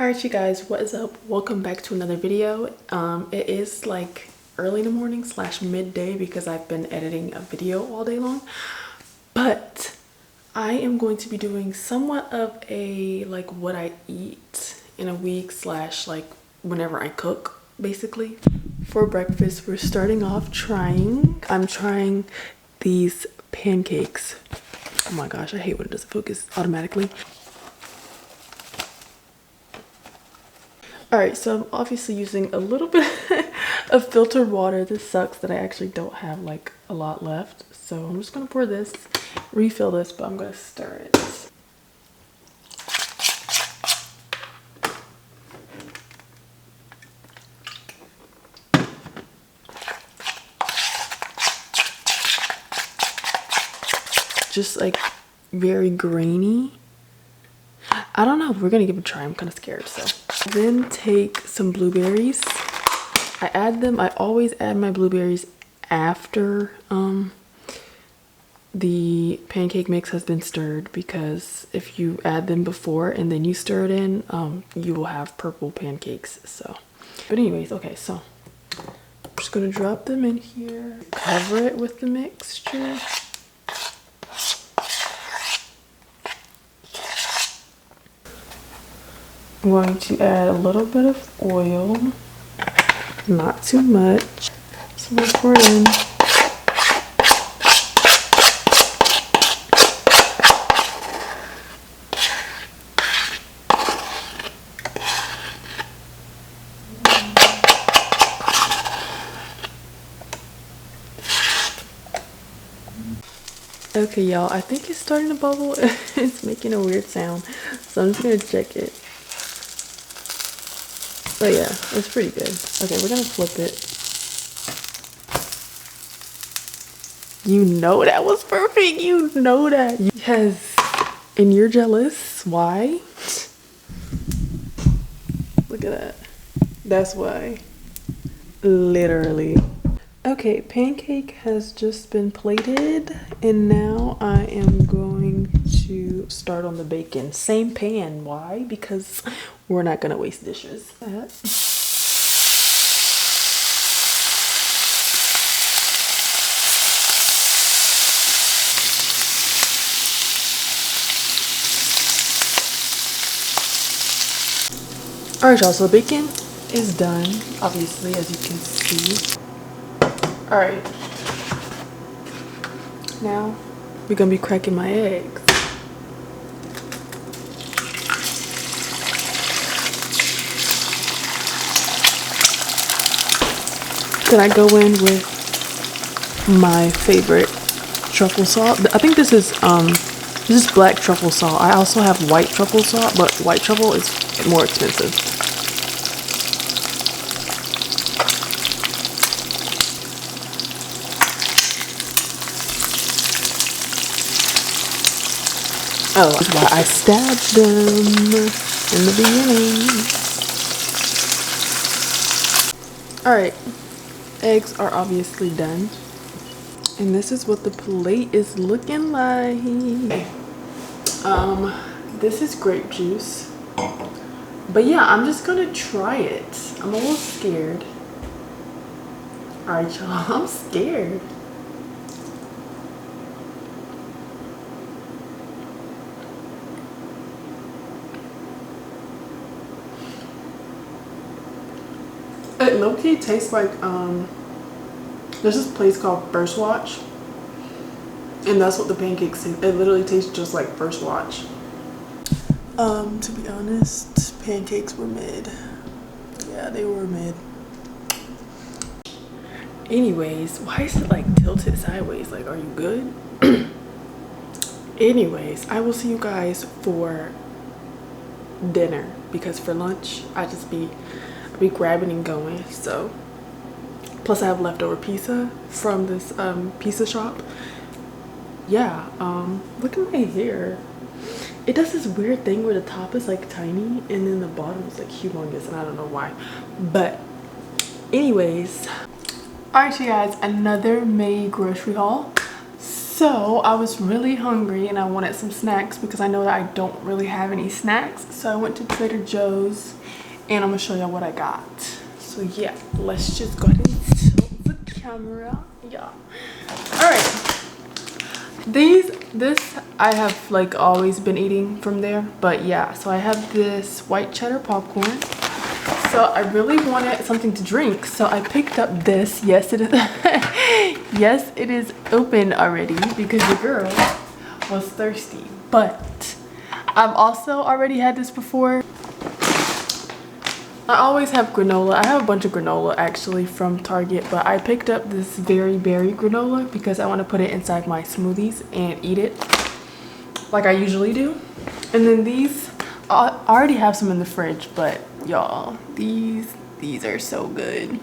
Alright you guys, what is up? Welcome back to another video. It is like early in the morning / midday because I've been editing a video all day long. But I am going to be doing somewhat of a like what I eat in a week / like whenever I cook basically. For breakfast we're starting off I'm trying these pancakes. Oh my gosh, I hate when it doesn't focus automatically. Alright, so I'm obviously using a little bit of filtered water. This sucks that I actually don't have like a lot left. So I'm just gonna pour this, refill this, but I'm gonna stir it. Just like very grainy. I don't know, we're gonna give it a try. I'm kind of scared. So then take some blueberries. I always add my blueberries after the pancake mix has been stirred, because if you add them before and then you stir it in, you will have purple pancakes. So but anyways, okay, so I'm just gonna drop them in here, cover it with the mixture. I'm going to add a little bit of oil, not too much. So we'll pour it in. Okay, y'all, I think it's starting to bubble. It's making a weird sound, so I'm just gonna check it. But yeah, it's pretty good. Okay, we're gonna flip it. You know that was perfect. You know that. Yes. And you're jealous. Why? Look at that. That's why. Literally. Okay, pancake has just been plated, and now I am going to start on the bacon. Same pan. Why? Because we're not gonna waste dishes. Alright y'all, so the bacon is done, obviously, as you can see. Alright, now we're gonna be cracking my eggs. Then I go in with my favorite truffle salt. I think this is black truffle salt. I also have white truffle salt, but white truffle is more expensive. Oh, that's why I stabbed them in the beginning. Alright, eggs are obviously done. And this is what the plate is looking like. This is grape juice. But yeah, I'm just gonna try it. I'm a little scared. Alright, y'all, I'm scared. It low-key tastes like there's this place called First Watch, and that's what the pancakes taste. It literally tastes just like First Watch. To be honest, pancakes were mid. Yeah, they were mid. Anyways, why is it like tilted sideways? Like, are you good? Anyways, I will see you guys for dinner, because for lunch I just be grabbing and going. So plus I have leftover pizza from this pizza shop. Yeah, look at my hair. It does this weird thing where the top is like tiny and then the bottom is like humongous, and I don't know why. But anyways, alright you guys, another May grocery haul. So I was really hungry and I wanted some snacks because I know that I don't really have any snacks. So I went to Trader Joe's and I'm gonna show y'all what I got. So yeah, let's just go ahead and tilt the camera. Yeah. All right. This I have like always been eating from there, but yeah. So I have this white cheddar popcorn. So I really wanted something to drink, so I picked up this. Yes, it is. Yes, it is open already because the girl was thirsty. But I've also already had this before. I always have granola. I have a bunch of granola actually from Target, but I picked up this very berry granola because I want to put it inside my smoothies and eat it like I usually do. And then these, I already have some in the fridge, but y'all, these are so good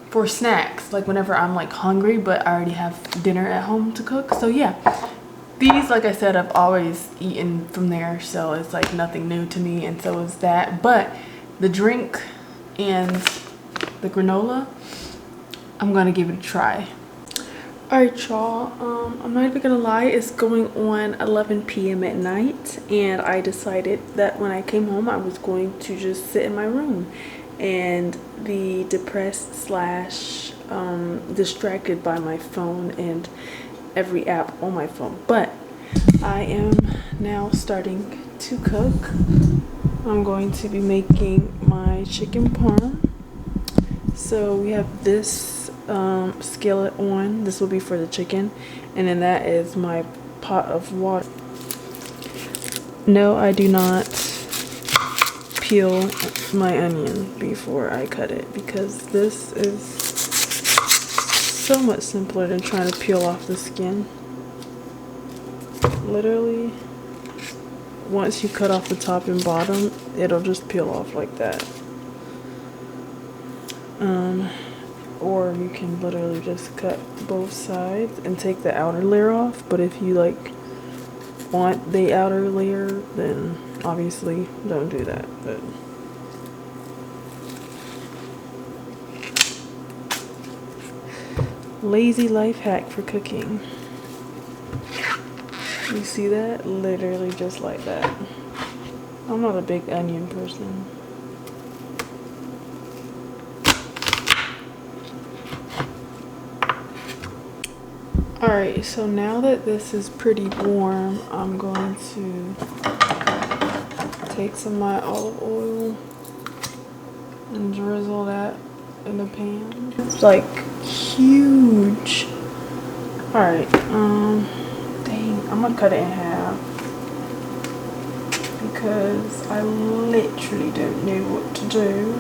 for snacks, like whenever I'm like hungry but I already have dinner at home to cook. So yeah, these, like I said, I've always eaten from there, so it's like nothing new to me, and so is that. But the drink and the granola, I'm gonna give it a try. All right, y'all, I'm not even gonna lie, it's going on 11 p.m. at night, and I decided that when I came home I was going to just sit in my room and be depressed slash distracted by my phone and every app on my phone. But I am now starting to cook. I'm going to be making my chicken parm. So we have this skillet on. This will be for the chicken, and then that is my pot of water. No, I do not peel my onion before I cut it because this is so much simpler than trying to peel off the skin. Literally, once you cut off the top and bottom, it'll just peel off like that. Or you can literally just cut both sides and take the outer layer off. But if you like want the outer layer, then obviously don't do that. But lazy life hack for cooking. You see that? Literally just like that. I'm not a big onion person. Alright, so now that this is pretty warm, I'm going to take some of my olive oil and drizzle that in the pan. It's like huge. Alright, dang, I'm gonna cut it in half because I literally don't know what to do.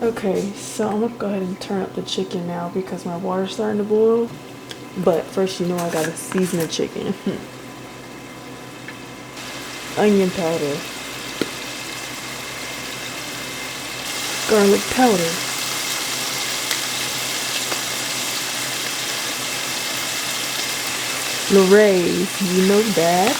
Okay, so I'm gonna go ahead and turn up the chicken now because my water's starting to boil. But first, you know, I gotta season the chicken. Onion powder, garlic powder, Lorraine, you know that.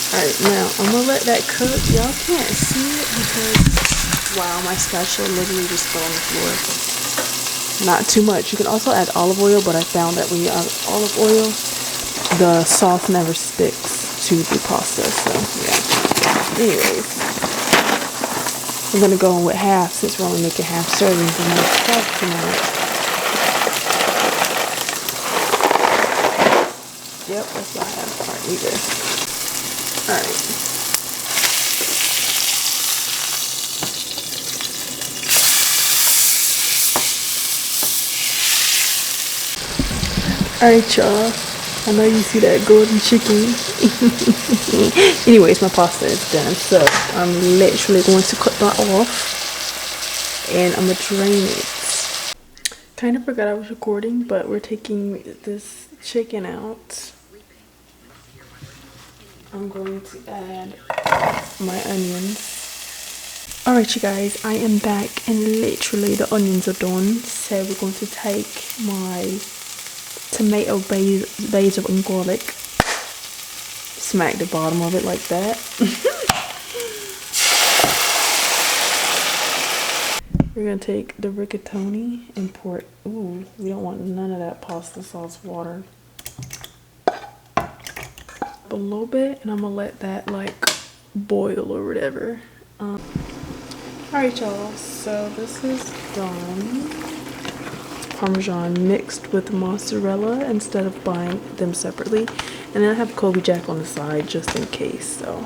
Alright, now I'm gonna let that cook. Y'all can't see it because, wow, my spatula literally just fell on the floor. Not too much. You can also add olive oil, but I found that when you add olive oil, the sauce never sticks to the pasta. So yeah. Anyways, I'm gonna go in with half since we're only making half servings of my stuff tonight. Yep, that's what I have. Alright, we good. Alright. Alright, y'all. I know you see that golden chicken. Anyways, my pasta is done. So I'm literally going to cut that off. And I'm going to drain it. Kind of forgot I was recording, but we're taking this chicken out. I'm going to add my onions. Alright you guys, I am back and literally the onions are done. So we're going to take my tomato basil and garlic, smack the bottom of it like that. We're going to take the rigatoni and pour it. Ooh, we don't want none of that pasta sauce water. A little bit, and I'm going to let that like boil or whatever. Alright y'all, so this is done. Parmesan mixed with mozzarella instead of buying them separately. And then I have Kobe Jack on the side just in case. So,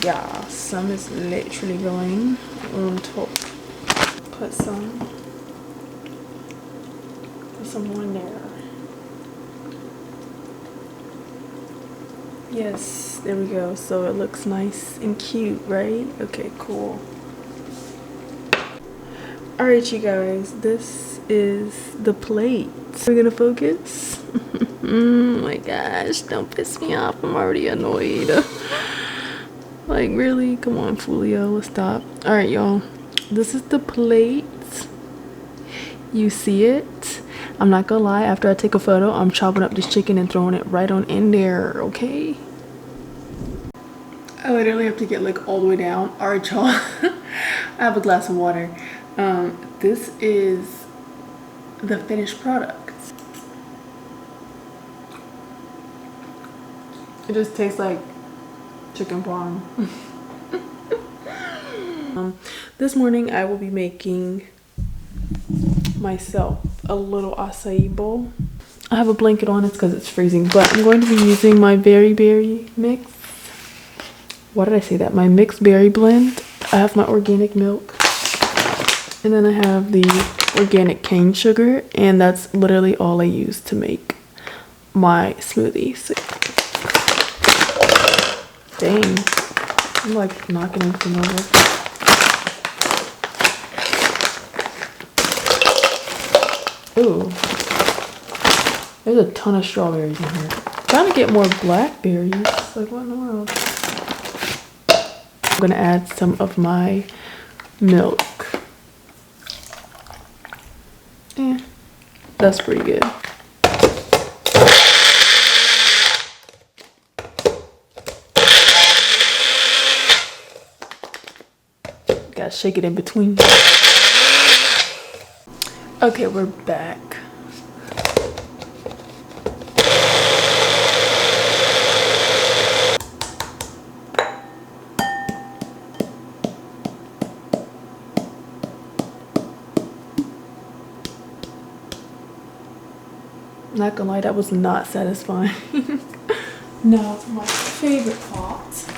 yeah, some is literally going on top. Put some more in there. Yes, there we go. So it looks nice and cute, right? Okay, cool. Alright you guys, this is the plate. We're gonna focus. Oh my gosh, don't piss me off. I'm already annoyed. Like, really? Come on, Fulio, let's stop. Alright y'all, this is the plate. You see it? I'm not gonna lie, after I take a photo, I'm chopping up this chicken and throwing it right on in there, okay? I literally have to get like all the way down. Alright y'all, I have a glass of water. This is the finished product. It just tastes like chicken parm. This morning I will be making myself a little acai bowl. I have a blanket on, it's because it's freezing, but I'm going to be using my berry mix. Why did I say that? My mixed berry blend. I have my organic milk, and then I have the organic cane sugar, and that's literally all I use to make my smoothies. Dang, I'm like knocking everything over. Ooh, there's a ton of strawberries in here. I'm trying to get more blackberries. Like, what in the world? I'm gonna add some of my milk. That's pretty good. Gotta shake it in between. Okay, we're back. Not gonna lie, that was not satisfying. Now for my favorite part.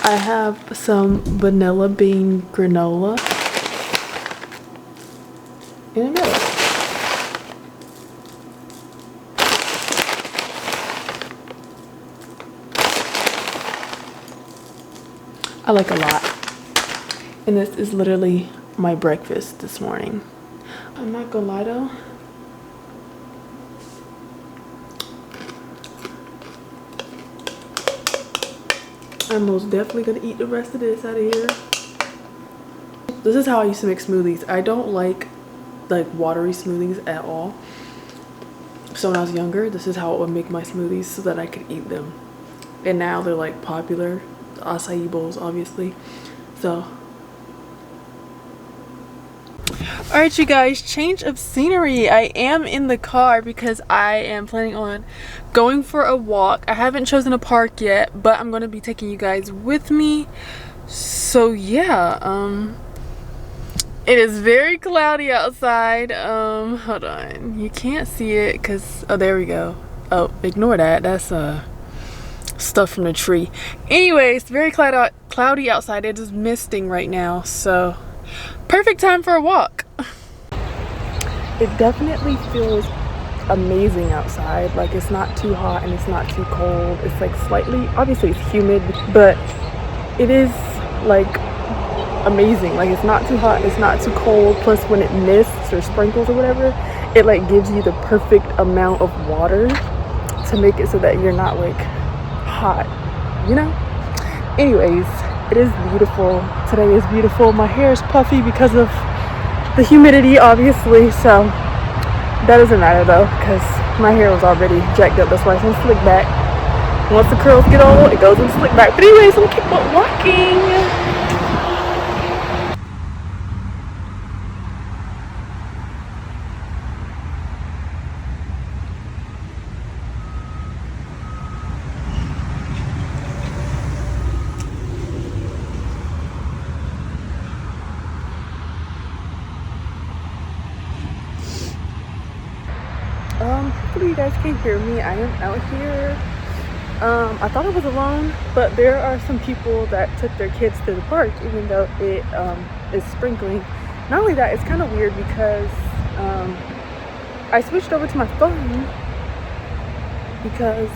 I have some vanilla bean granola in the middle. I like a lot. And this is literally my breakfast this morning. I'm not gonna lie though. I'm most definitely gonna eat the rest of this out of here. This is how I used to make smoothies. I don't like watery smoothies at all. So when I was younger, this is how I would make my smoothies so that I could eat them. And now they're like popular, the acai bowls obviously. So alright you guys, change of scenery. I am in the car because I am planning on going for a walk. I haven't chosen a park yet, but I'm going to be taking you guys with me. So yeah, it is very cloudy outside. Hold on, you can't see it because, oh, there we go. Oh, ignore that, that's stuff from the tree. Anyways, very cloudy outside. It is misting right now, so perfect time for a walk. It definitely feels amazing outside. Like, it's not too hot and it's not too cold. It's like slightly, obviously it's humid, but it is like amazing. Like, it's not too hot, it's not too cold. Plus when it mists or sprinkles or whatever, it like gives you the perfect amount of water to make it so that you're not like hot, you know? Anyways, it is beautiful. Today is beautiful. My hair is puffy because of the humidity, obviously, so that doesn't matter though, because my hair was already jacked up. That's why it's in slick back. Once the curls get old, it goes in slick back. But anyways, I'm gonna keep on walking. Hopefully you guys can hear me. I am out here. I thought I was alone, but there are some people that took their kids to the park, even though it is sprinkling. Not only that, it's kind of weird because I switched over to my phone because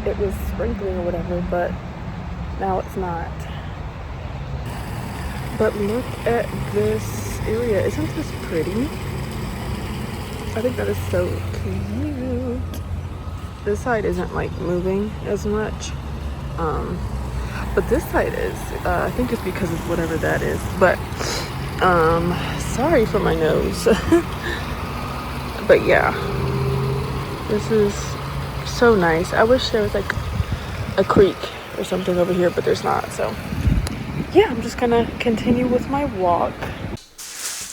it was sprinkling or whatever, but now it's not. But look at this area. Isn't this pretty? I think that is so cute. This side isn't like moving as much, but this side is. I think it's because of whatever that is, but sorry for my nose. But yeah, this is so nice. I wish there was like a creek or something over here, but there's not. So yeah, I'm just gonna continue with my walk.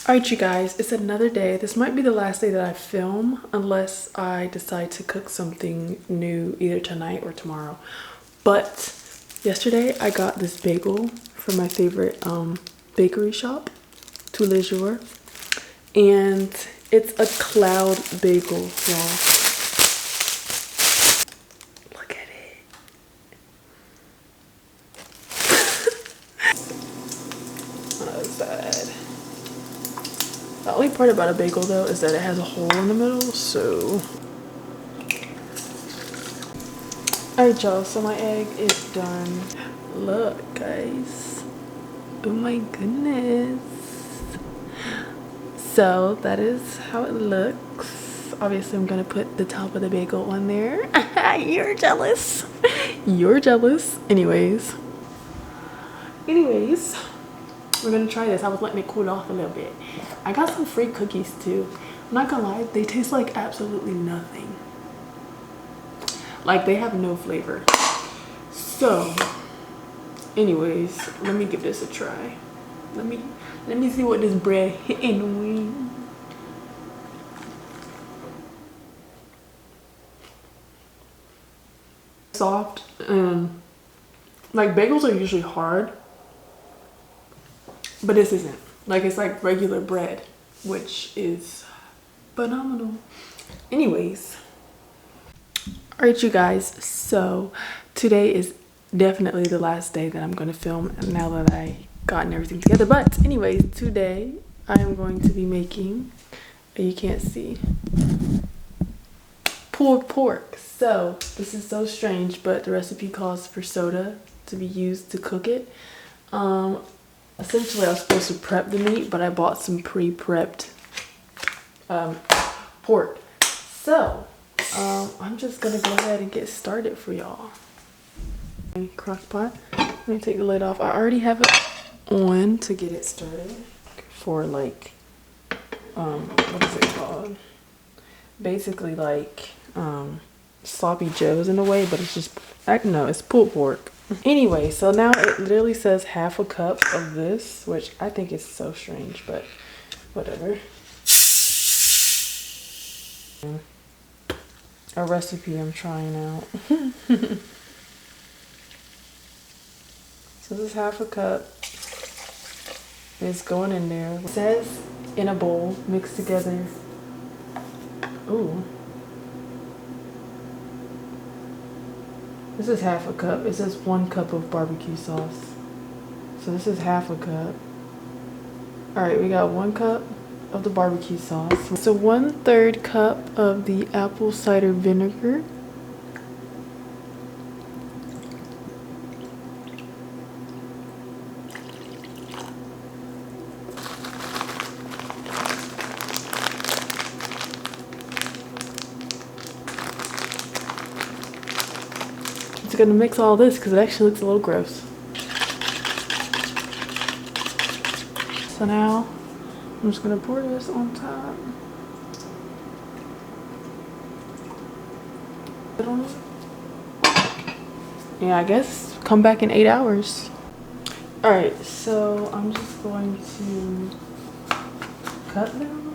Alright you guys, it's another day. This might be the last day that I film unless I decide to cook something new either tonight or tomorrow. But yesterday I got this bagel from my favorite bakery shop, Tous les Jours. And it's a cloud bagel, y'all. Look at it. Oh, sad. The only part about a bagel though is that it has a hole in the middle, so. Alright y'all, so my egg is done. Look guys. Oh my goodness. So that is how it looks. Obviously I'm gonna put the top of the bagel on there. You're jealous. You're jealous. Anyways, we're gonna try this. I was letting it cool off a little bit. I got some free cookies too. I'm not gonna lie, they taste like absolutely nothing. Like they have no flavor. So anyways, let me give this a try. Let me see what this bread hitting with. Soft, and like bagels are usually hard, but this isn't. Like it's like regular bread, which is phenomenal. Anyways, all right you guys, so today is definitely the last day that I'm going to film now that I gotten everything together. But anyways, today I am going to be making, you can't see, pulled pork. So this is so strange, but the recipe calls for soda to be used to cook it. Essentially I was supposed to prep the meat, but I bought some pre-prepped pork. So I'm just gonna go ahead and get started for y'all. Crock pot. Let me take the lid off. I already have it on to get it started for like what is it called? Basically like sloppy joes in a way, but it's just no, it's pulled pork. Anyway, so now it literally says half a cup of this, which I think is so strange, but whatever. A recipe I'm trying out. So this is half a cup. It's going in there. It says in a bowl, mixed together. Ooh. This is half a cup. It says 1 cup of barbecue sauce. So this is half a cup. Alright, we got 1 cup of the barbecue sauce. So 1/3 cup of the apple cider vinegar. Gonna mix all this because it actually looks a little gross. So now I'm just gonna pour this on top. Yeah, I guess come back in 8 hours. All right, so I'm just going to cut them.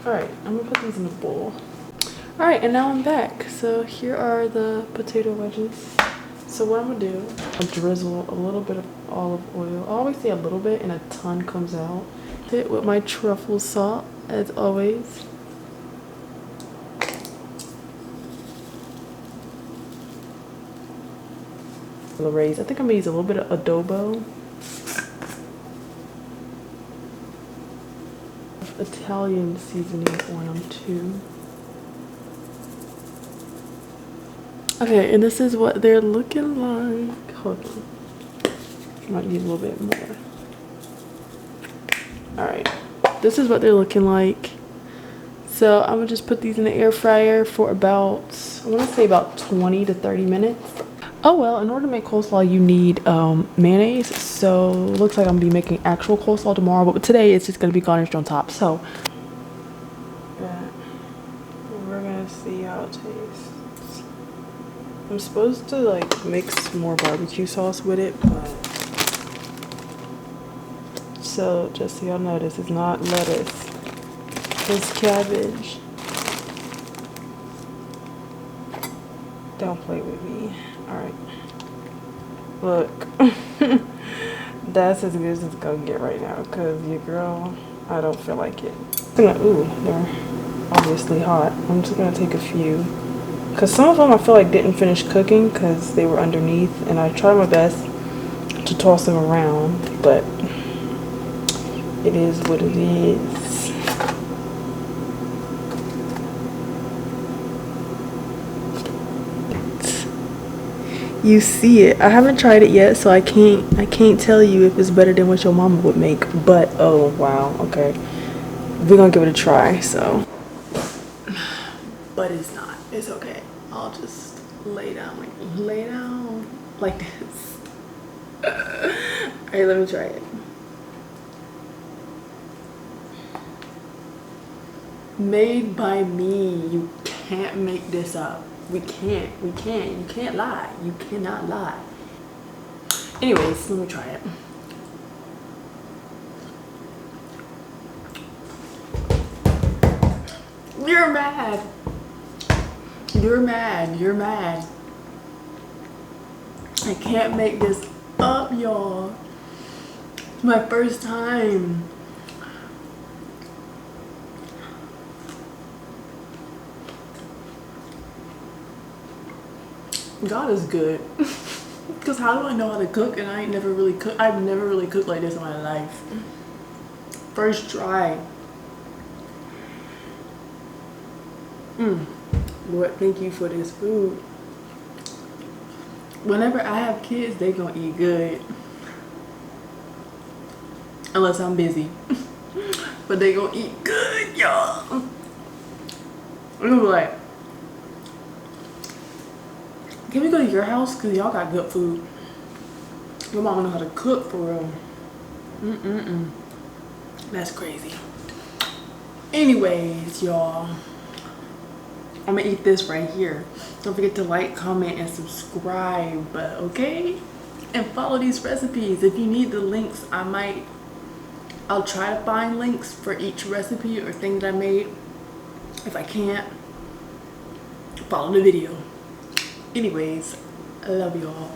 All right, I'm gonna put these in a bowl. All right, and now I'm back. So here are the potato wedges. So what I'm gonna do, I'll drizzle a little bit of olive oil. I always say a little bit and a ton comes out. Hit with my truffle salt, as always. I think I'm gonna use a little bit of adobo. Italian seasoning on them too. Okay, and this is what they're looking like. Hold on. I might need a little bit more. Alright, this is what they're looking like. So I'm gonna just put these in the air fryer for about, I wanna say about 20 to 30 minutes. Oh well, in order to make coleslaw, you need mayonnaise. So looks like I'm gonna be making actual coleslaw tomorrow, but today it's just gonna be garnished on top. So we're gonna see how it tastes. I'm supposed to like mix more barbecue sauce with it, but so just so y'all know, this is not lettuce, it's cabbage. Don't play with me. All right, look. That's as good as it's gonna get right now, because your girl, I don't feel like it. Ooh, they're obviously hot. I'm just gonna take a few, because some of them I feel like didn't finish cooking because they were underneath, and I tried my best to toss them around, but it is what it is. You see it. I haven't tried it yet, so I can't tell you if it's better than what your mama would make, but oh wow, okay, we're gonna give it a try. So, but it's not, it's okay. I'll just lay down like this. All right, let me try it. Made by me. You can't make this up. You can't lie. You cannot lie. Anyways, let me try it. You're mad. You're mad. You're mad. I can't make this up, y'all. It's my first time. God is good. Because how do I know how to cook and I ain't never really cooked? I've never really cooked like this in my life. First try. Lord, thank you for this food. Whenever I have kids, they gonna eat good. Unless I'm busy. But they gonna eat good, y'all. I'm gonna be like, can we go to your house? Because y'all got good food. Your mom know how to cook for real. That's crazy. Anyways, y'all, I'm gonna eat this right here. Don't forget to like, comment, and subscribe, okay? And follow these recipes. If you need the links, I'll try to find links for each recipe or thing that I made. If I can't, follow the video. Anyways, I love y'all.